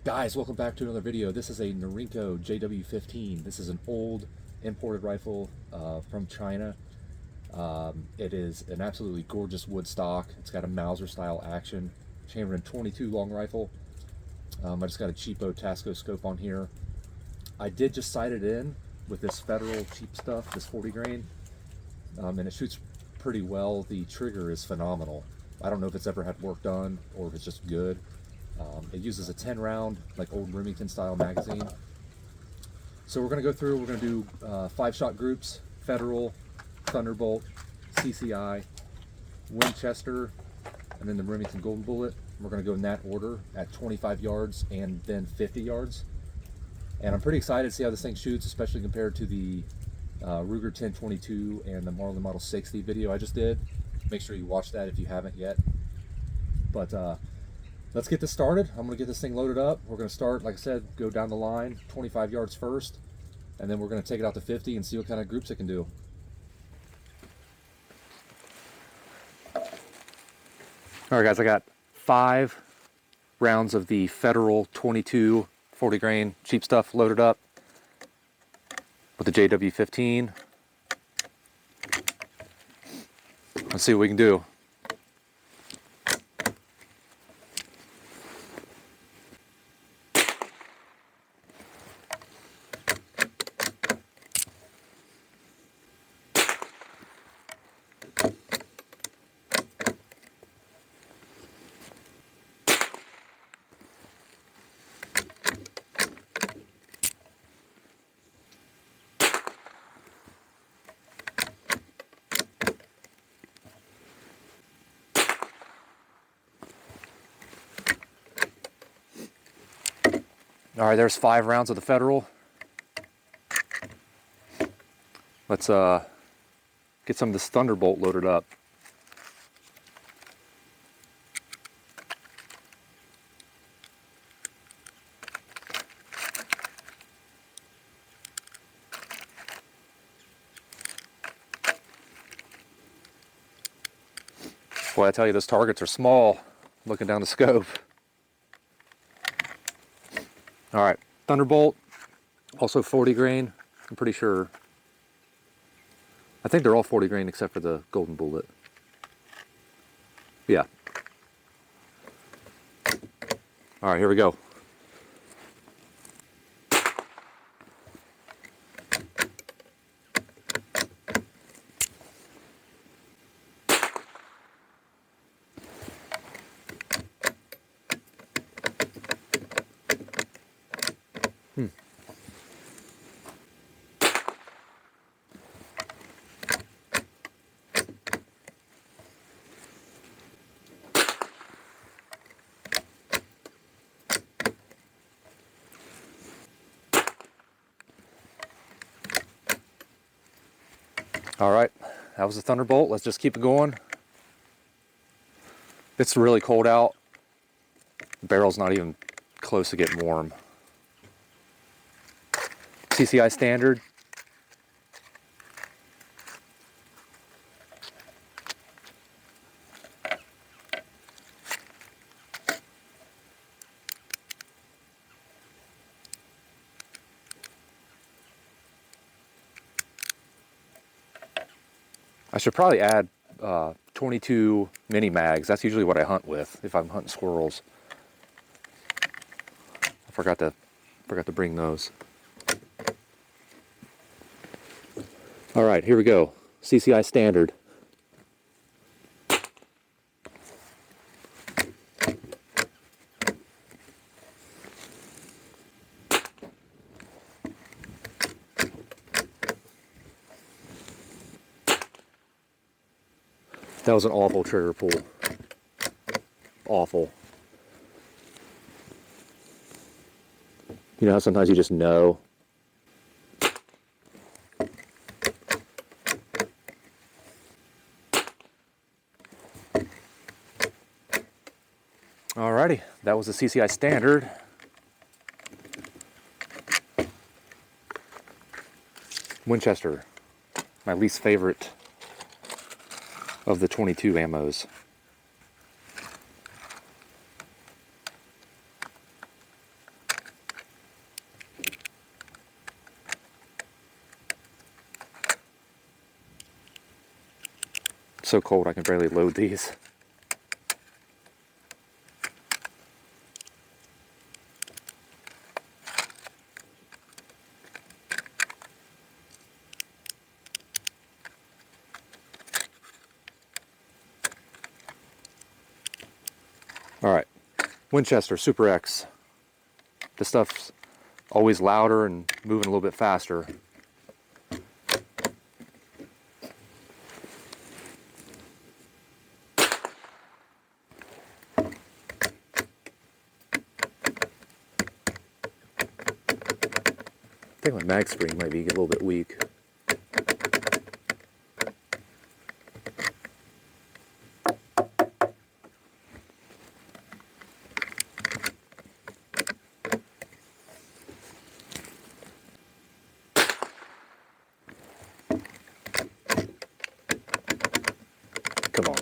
Guys, welcome back to another video. This is a Norinco JW-15. This is an old imported rifle from China. It is an absolutely gorgeous wood stock. It's got a Mauser style action, chambered in 22 long rifle. I just got a cheapo Tasco scope on here. I did just sight it in with this Federal cheap stuff, this 40 grain, and it shoots pretty well. The trigger is phenomenal. I don't know if it's ever had work done or if it's just good. It uses a 10 round, like old Remington style magazine. So we're going to go through, we're going to do 5-shot groups, Federal, Thunderbolt, CCI, Winchester, and then the Remington Golden Bullet. We're going to go in that order at 25 yards and then 50 yards. And I'm pretty excited to see how this thing shoots, especially compared to the Ruger 1022 and the Marlin Model 60 video I just did. Make sure you watch that if you haven't yet. But let's get this started. I'm going to get this thing loaded up. We're going to start, like I said, go down the line, 25 yards first, and then we're going to take it out to 50 and see what kind of groups it can do. All right, guys, I got 5 rounds of the Federal 22 40 grain cheap stuff loaded up with the JW-15. Let's see what we can do. All right, there's 5 rounds of the Federal. Let's get some of this Thunderbolt loaded up. Boy, I tell you, those targets are small looking down the scope. All right, Thunderbolt, also 40 grain, I'm pretty sure. I think they're all 40 grain except for the Golden Bullet. Yeah. All right, here we go. All right, that was the Thunderbolt. Let's just keep it going. It's really cold out. The barrel's not even close to getting warm. CCI standard. I should probably add 22 mini mags. That's usually what I hunt with if I'm hunting squirrels. I forgot to bring those. All right, here we go. CCI standard. That was an awful trigger pull. Awful. You know how sometimes you just know? Alrighty, that was the CCI standard. Winchester, my least favorite of the 22 ammos. so cold I can barely load these. Alright, Winchester Super X. This stuff's always louder and moving a little bit faster. I think my mag spring might be a little bit weak. Come on.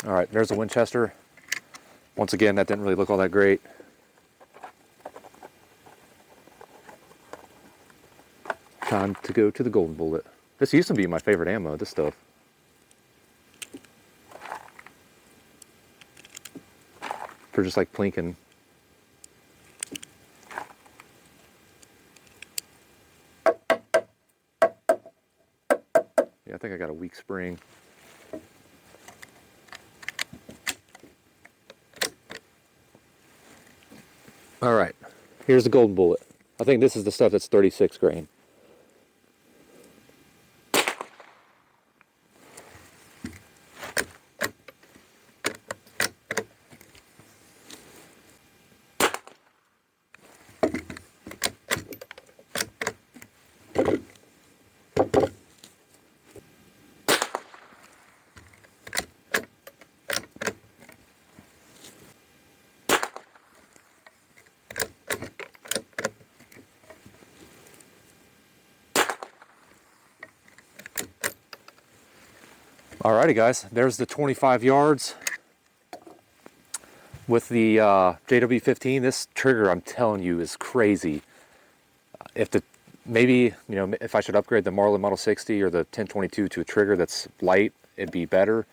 All right, there's the Winchester. Once again, that didn't really look all that great. Time to go to the golden bullet. This used to be my favorite ammo, this stuff. For just like plinking. Yeah, I think I got a weak spring. All right, here's the golden bullet. I think this is the stuff that's 36 grain. Alrighty guys, there's the 25 yards with the JW-15. This trigger, I'm telling you, is crazy. Maybe, you know, if I should upgrade the Marlin Model 60 or the 1022 to a trigger that's light, it'd be better.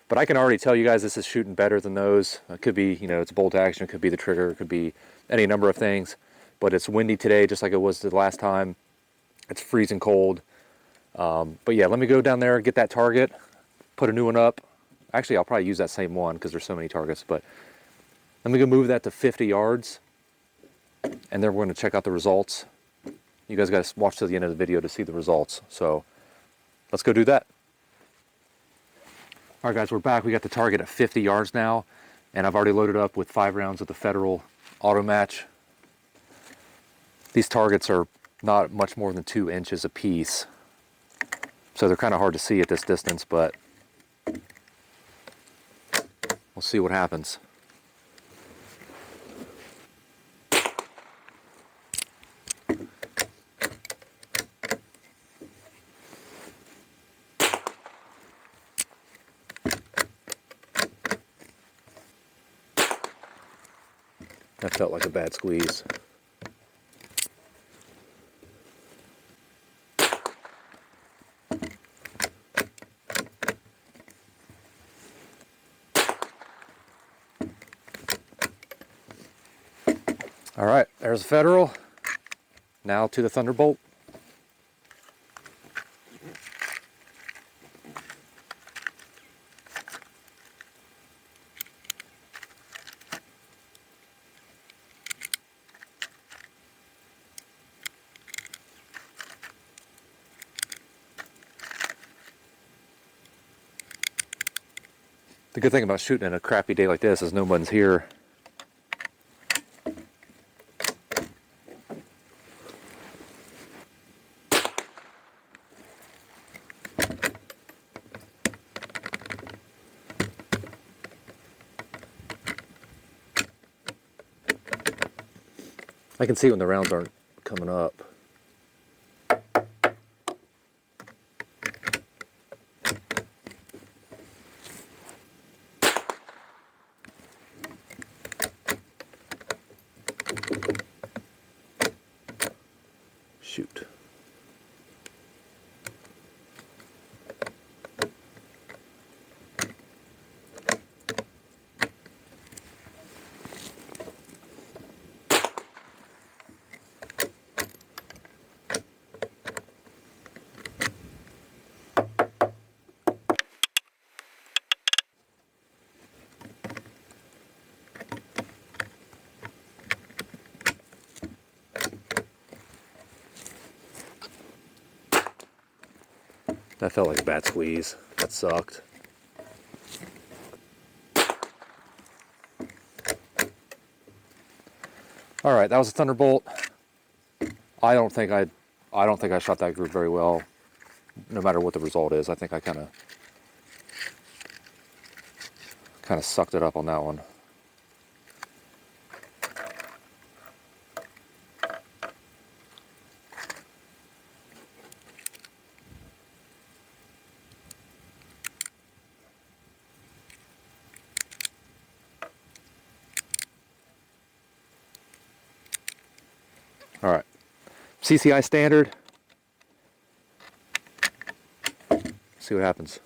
But I can already tell you guys this is shooting better than those. It could be, you know, it's bolt action, it could be the trigger, it could be any number of things. But it's windy today, just like it was the last time. It's freezing cold. But yeah, let me go down there, get that target, put a new one up. Actually, I'll probably use that same one because there's so many targets. But let me go move that to 50 yards. And then we're going to check out the results. You guys got to watch to the end of the video to see the results. So let's go do that. All right, guys, we're back. We got the target at 50 yards now. And I've already loaded up with 5 rounds of the Federal Auto Match. These targets are not much more than 2 inches apiece. So they're kind of hard to see at this distance, but we'll see what happens. That felt like a bad squeeze. All right, there's the Federal. Now to the Thunderbolt. The good thing about shooting in a crappy day like this is no one's here. I can see when the rounds aren't coming up. That felt like a bad squeeze. That sucked. All right, that was a Thunderbolt. I don't think I shot that group very well, no matter what the result is. I think I kind of sucked it up on that one. All right, CCI standard. See what happens.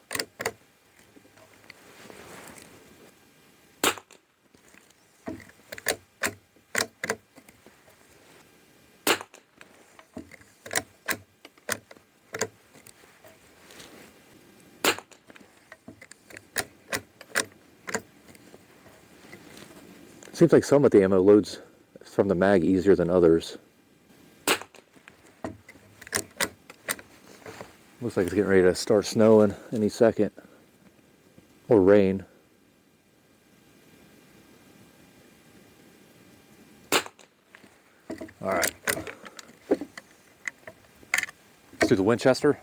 Seems like some of the ammo loads from the mag easier than others. Looks like it's getting ready to start snowing any second. Or rain. Alright. Let's do the Winchester.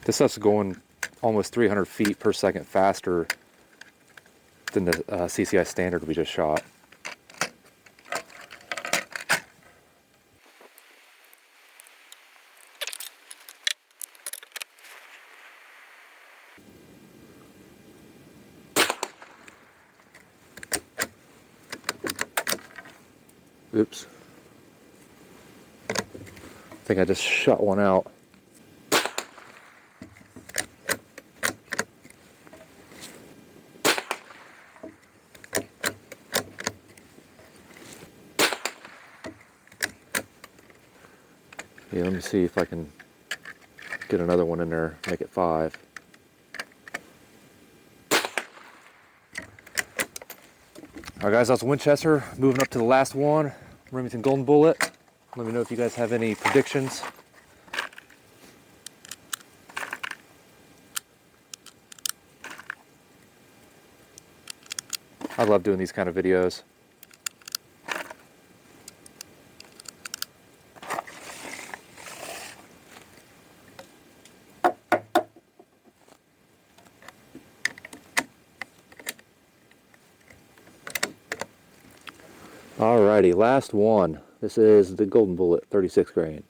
This stuff's going almost 300 feet per second faster than the CCI standard we just shot. Oops. I think I just shot one out. Yeah, let me see if I can get another one in there, make it 5. Alright guys, that's Winchester. Moving up to the last one, Remington Golden Bullet. Let me know if you guys have any predictions. I love doing these kind of videos. Alrighty, last one. This is the Golden Bullet 36 grain.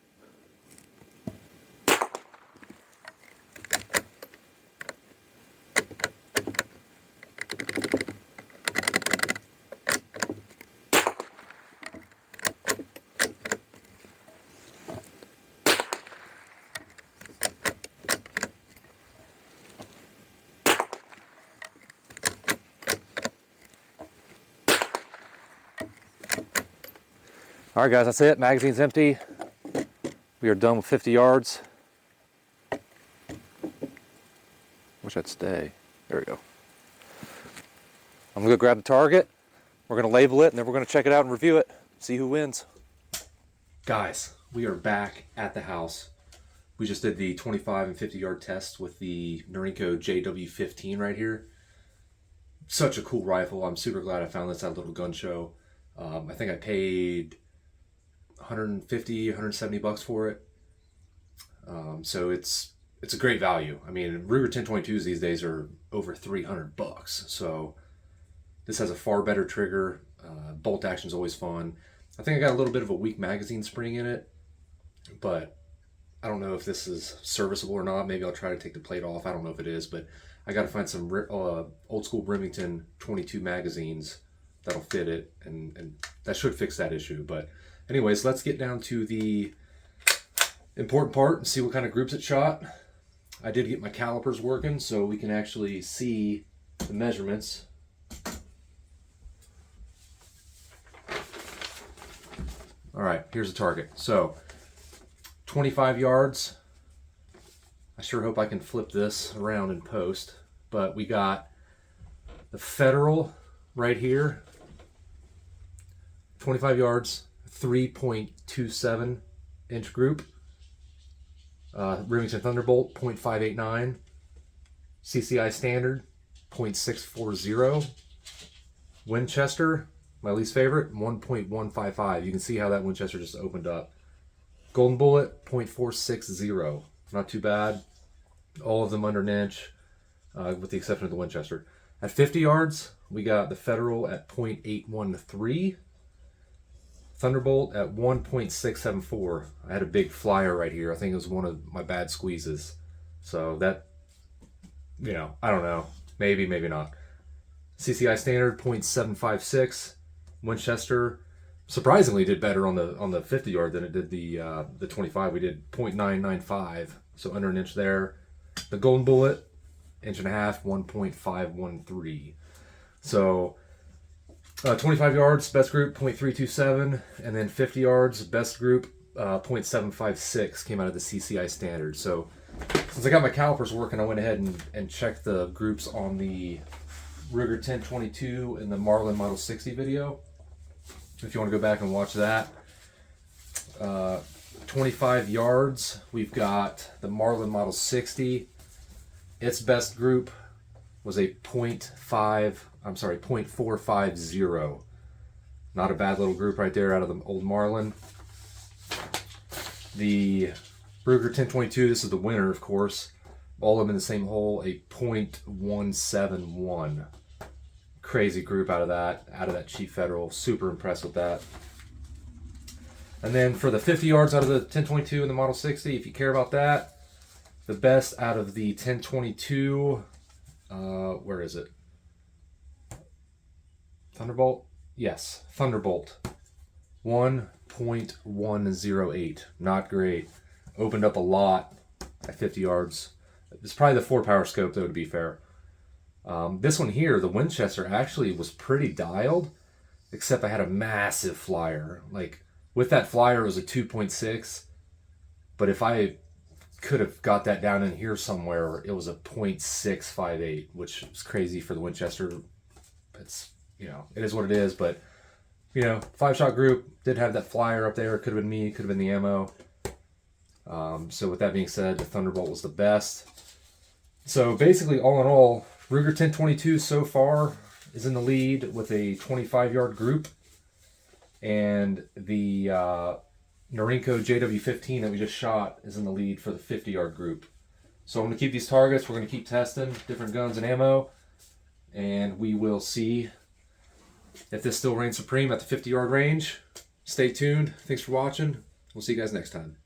Alright guys, that's it. Magazine's empty. We are done with 50 yards. Wish I'd stay. There we go. I'm going to go grab the target. We're going to label it and then we're going to check it out and review it. See who wins. Guys, we are back at the house. We just did the 25 and 50 yard test with the Norinco JW-15 right here. Such a cool rifle. I'm super glad I found this at a little gun show. I think I paid 150, 170 bucks for it. So it's a great value. I mean, Ruger 1022s these days are over 300 bucks. So this has a far better trigger. Bolt action is always fun. I think I got a little bit of a weak magazine spring in it, but I don't know if this is serviceable or not. Maybe I'll try to take the plate off. I don't know if it is, but I got to find some old school Remington 22 magazines that'll fit it, and that should fix that issue. But anyways, let's get down to the important part and see what kind of groups it shot. I did get my calipers working so we can actually see the measurements. All right, here's the target. So 25 yards. I sure hope I can flip this around in post, but we got the Federal right here. 25 yards, 3.27 inch group. Remington Thunderbolt, 0.589. CCI Standard, 0.640. Winchester, my least favorite, 1.155. You can see how that Winchester just opened up. Golden Bullet, 0.460. Not too bad. All of them under an inch, with the exception of the Winchester. At 50 yards, we got the Federal at 0.813. Thunderbolt at 1.674. I had a big flyer right here. I think it was one of my bad squeezes. So that, you know, I don't know. Maybe, maybe not. CCI Standard 0.756. Winchester surprisingly did better on the 50 yard than it did the 25. We did 0.995, so under an inch there. The Golden Bullet, inch and a half, 1.513. So 25 yards, best group, 0.327, and then 50 yards, best group, 0.756 came out of the CCI Standard. So since I got my calipers working, I went ahead and checked the groups on the Ruger 1022 and the Marlin Model 60 video. If you want to go back and watch that. 25 yards, we've got the Marlin Model 60. Its best group was a 0.450. Not a bad little group right there out of the old Marlin. The Ruger 1022, this is the winner, of course. All of them in the same hole, a 0.171. Crazy group out of that cheap Federal. Super impressed with that. And then for the 50 yards out of the 1022 and the Model 60, if you care about that, the best out of the 1022, where is it? Thunderbolt? Yes, Thunderbolt. 1.108. Not great. Opened up a lot at 50 yards. It's probably the 4-power scope, though, to be fair. This one here, the Winchester, actually was pretty dialed, except I had a massive flyer. Like, with that flyer, it was a 2.6, but if I could have got that down in here somewhere, it was a 0.658, which is crazy for the Winchester. It's, you know, it is what it is, but, you know, 5-shot group, did have that flyer up there. Could have been me, could have been the ammo. So with that being said, the Thunderbolt was the best. So basically, all in all, Ruger 1022 so far is in the lead with a 25-yard group, and the Norinco JW-15 that we just shot is in the lead for the 50-yard group. So I'm going to keep these targets. We're going to keep testing different guns and ammo, and we will see if this still reigns supreme at the 50-yard range. Stay tuned. Thanks for watching. We'll see you guys next time.